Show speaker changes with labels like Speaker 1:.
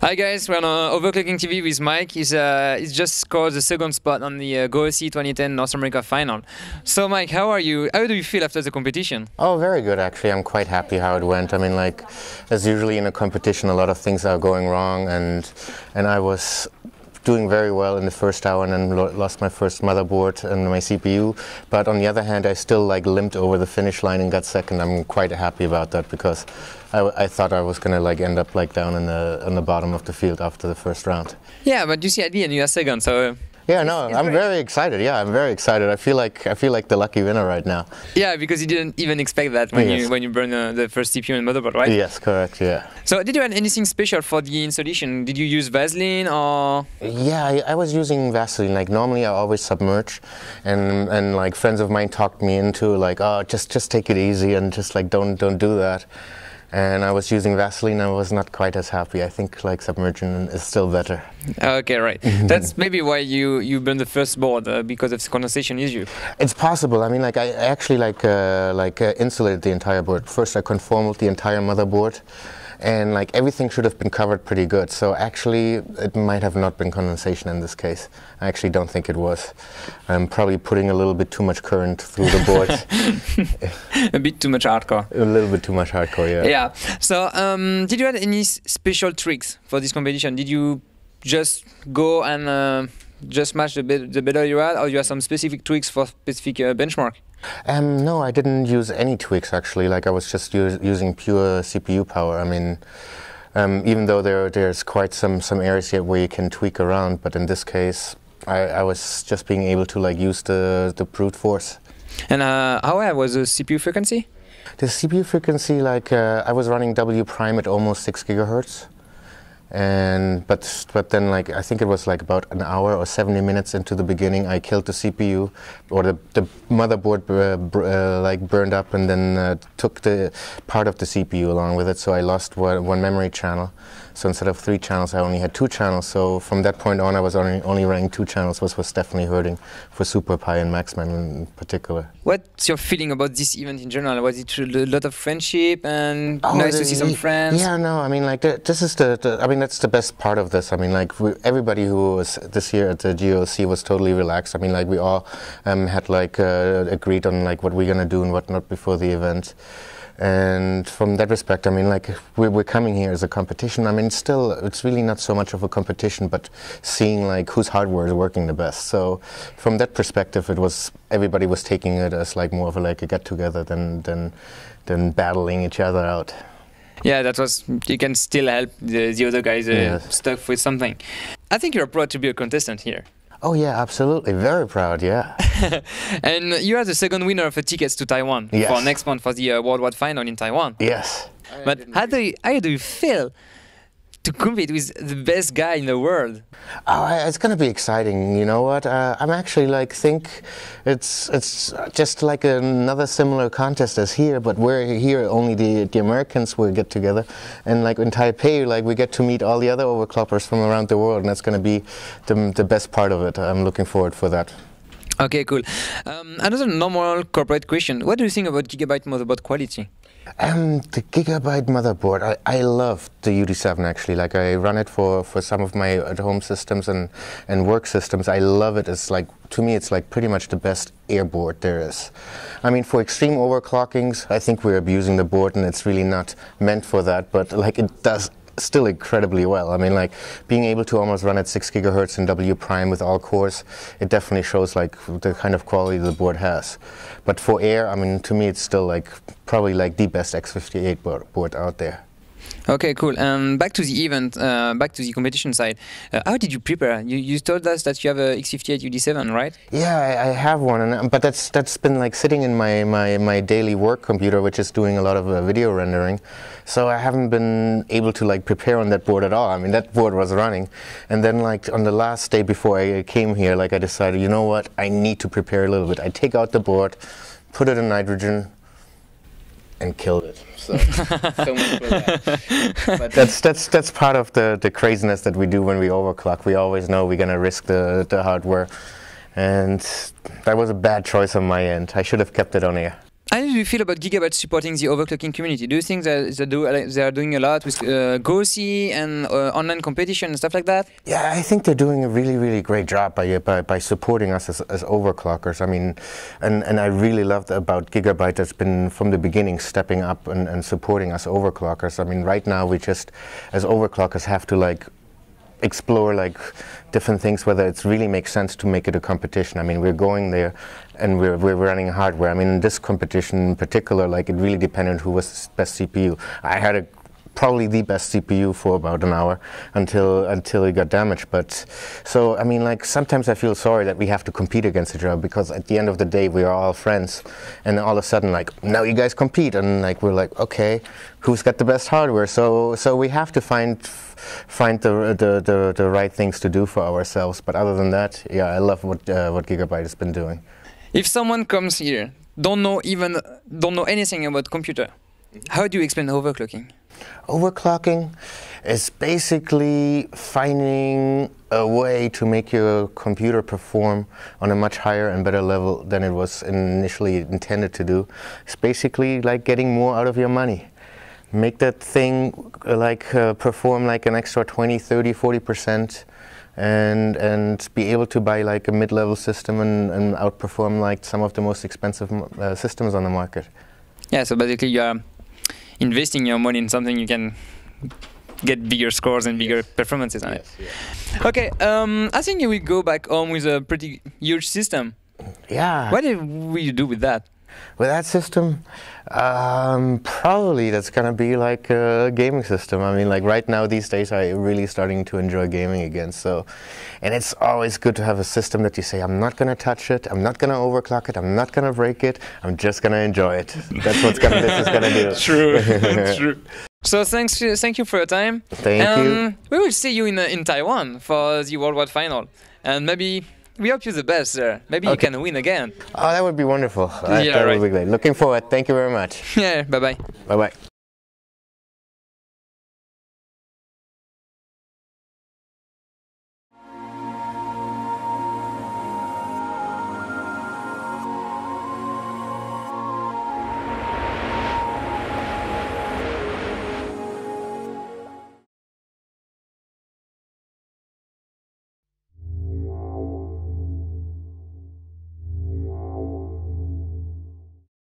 Speaker 1: Hi guys, we're on Overclocking TV with Mike. He's just scored the second spot on the GOC 2010 North America final. So Mike, how are you? How do you feel after the competition?
Speaker 2: Oh, very good actually. I'm quite happy how it went. I mean, like, as usually in a competition, a lot of things are going wrong, and I was doing very well in the first hour and then lost my first motherboard and my CPU. But on the other hand, I still limped over the finish line and got second. I'm quite happy about that because I thought I was gonna end up down on the bottom of the field after the first round.
Speaker 1: Yeah, but you see at the end you are second, so.
Speaker 2: Yeah, no, I'm very excited. Yeah, I'm very excited. I feel like the lucky winner right now.
Speaker 1: Yeah, because you didn't even expect that when you burned the first CPU and motherboard, right?
Speaker 2: Yes, correct. Yeah.
Speaker 1: So, did you have anything special for the installation? Did you use Vaseline or?
Speaker 2: Yeah, I was using Vaseline. Normally, I always submerge, and friends of mine talked me into oh, just take it easy and just don't do that. And I was using Vaseline. I was not quite as happy. I think submersion is still better.
Speaker 1: Okay, right. That's maybe why you burned the first board because of the condensation issue.
Speaker 2: It's possible. I mean, I actually insulated the entire board. First, I conformed the entire motherboard, and everything should have been covered pretty good. So actually, it might have not been condensation in this case. I actually don't think it was. I'm probably putting a little bit too much current through the board.
Speaker 1: A bit too much hardcore.
Speaker 2: A little bit too much hardcore, yeah.
Speaker 1: Yeah. So, did you have any special tricks for this competition? Did you just go and just match the better you had, or you have some specific tricks for specific benchmark?
Speaker 2: No, I didn't use any tweaks actually. I was just using pure CPU power. I mean, even though there's quite some areas here where you can tweak around, but in this case, I was just being able to use the brute force.
Speaker 1: And how high was the CPU frequency?
Speaker 2: The CPU frequency, I was running W prime at almost 6 gigahertz. But then I think it was about an hour or 70 minutes into the beginning, I killed the CPU, or the motherboard burned up, and then took the part of the CPU along with it, so I lost one memory channel. So instead of 3 channels, I only had 2 channels. So from that point on, I was only running 2 channels, which was definitely hurting for SuperPi and Maxman in particular.
Speaker 1: What's your feeling about this event in general? Was it a lot of friendship and nice to see some friends?
Speaker 2: Yeah, no, I mean, this is I mean, that's the best part of this. I mean, everybody who was this year at the GOC was totally relaxed. I mean, we all had agreed on what we're gonna do and what not before the event. And from that respect, I mean, we're coming here as a competition. I mean, it's really not so much of a competition, but seeing whose hardware is working the best. So from that perspective, everybody was taking it as more of a get-together than battling each other out.
Speaker 1: Yeah, that was, you can still help the other guys stuck with something. I think you're proud to be a contestant here.
Speaker 2: Oh yeah, absolutely. Very proud, yeah.
Speaker 1: And you are the second winner of the tickets to Taiwan for next month for the worldwide final in Taiwan.
Speaker 2: Yes.
Speaker 1: But how do you feel to compete with the best guy in the world?
Speaker 2: Oh, it's going to be exciting. You know what? I'm actually think it's just another similar contest as here, but we're here only the Americans will get together, and in Taipei, we get to meet all the other overclockers from around the world, and that's going to be the best part of it. I'm looking forward for that.
Speaker 1: Okay, cool. Another normal corporate question: what do you think about Gigabyte motherboard quality?
Speaker 2: The Gigabyte motherboard, I love the UD7 actually. I run it for some of my at-home systems and work systems. I love it. It's to me, it's pretty much the best air board there is. I mean, for extreme overclockings, I think we're abusing the board, and it's really not meant for that. But it does still incredibly well. I mean, being able to almost run at 6 gigahertz in W prime with all cores, it definitely shows the kind of quality the board has. But for air, I mean, to me, it's still probably the best X58 board out there.
Speaker 1: Okay, cool. Back to the event, back to the competition side. How did you prepare? You told us that you have a X58 UD7, right?
Speaker 2: Yeah, I have one, but that's been sitting in my daily work computer, which is doing a lot of video rendering. So I haven't been able to prepare on that board at all. I mean, that board was running, and then on the last day before I came here, I decided, you know what, I need to prepare a little bit. I take out the board, put it in nitrogen, and killed it. So much for that. But that's part of the craziness that we do when we overclock. We always know we're gonna risk the hardware, and that was a bad choice on my end. I should have kept it on air.
Speaker 1: How do you feel about Gigabyte supporting the overclocking community? Do you think that they are doing a lot with GOSI and online competition and stuff like that?
Speaker 2: Yeah, I think they're doing a really, really great job by supporting us as overclockers. I mean, and I really loved about Gigabyte that's been from the beginning stepping up and supporting us overclockers. I mean, right now we just, as overclockers, have to like explore like different things, whether it really makes sense to make it a competition. I mean, we're going there and we're running hardware. I mean, in this competition in particular, like it really depended who was the best CPU. I had probably the best CPU for about an hour until it got damaged. But so I mean, like sometimes I feel sorry that we have to compete against each other, because at the end of the day we are all friends, and all of a sudden like now you guys compete, and like we're like, okay, who's got the best hardware? So we have to find the right things to do for ourselves. But other than that, yeah, I love what Gigabyte has been doing.
Speaker 1: If someone comes here, don't know anything about computer, how do you explain overclocking?
Speaker 2: Overclocking is basically finding a way to make your computer perform on a much higher and better level than it was initially intended to do. It's basically like getting more out of your money. Make that thing perform like an extra 20, 30, 40%, and be able to buy like a mid-level system and outperform like some of the most expensive systems on the market.
Speaker 1: Yeah, so basically you are investing your money in something you can get bigger scores and bigger performances on it. Yeah. Okay, I think you will go back home with a pretty huge system.
Speaker 2: Yeah.
Speaker 1: What will you do with that?
Speaker 2: With that system, probably that's gonna be like a gaming system. I mean, like right now these days I'm really starting to enjoy gaming again. So, and it's always good to have a system that you say, I'm not gonna touch it, I'm not gonna overclock it, I'm not gonna break it, I'm just gonna enjoy it. That's what this is gonna do.
Speaker 1: True, true. So thank you for your time.
Speaker 2: Thank you.
Speaker 1: We will see you in Taiwan for the Worldwide Final, and maybe we hope you the best there. Maybe you can win again.
Speaker 2: Oh, that would be wonderful.
Speaker 1: Yeah,
Speaker 2: that would be great. Looking forward. Thank you very much.
Speaker 1: Yeah, bye-bye.
Speaker 2: Bye-bye.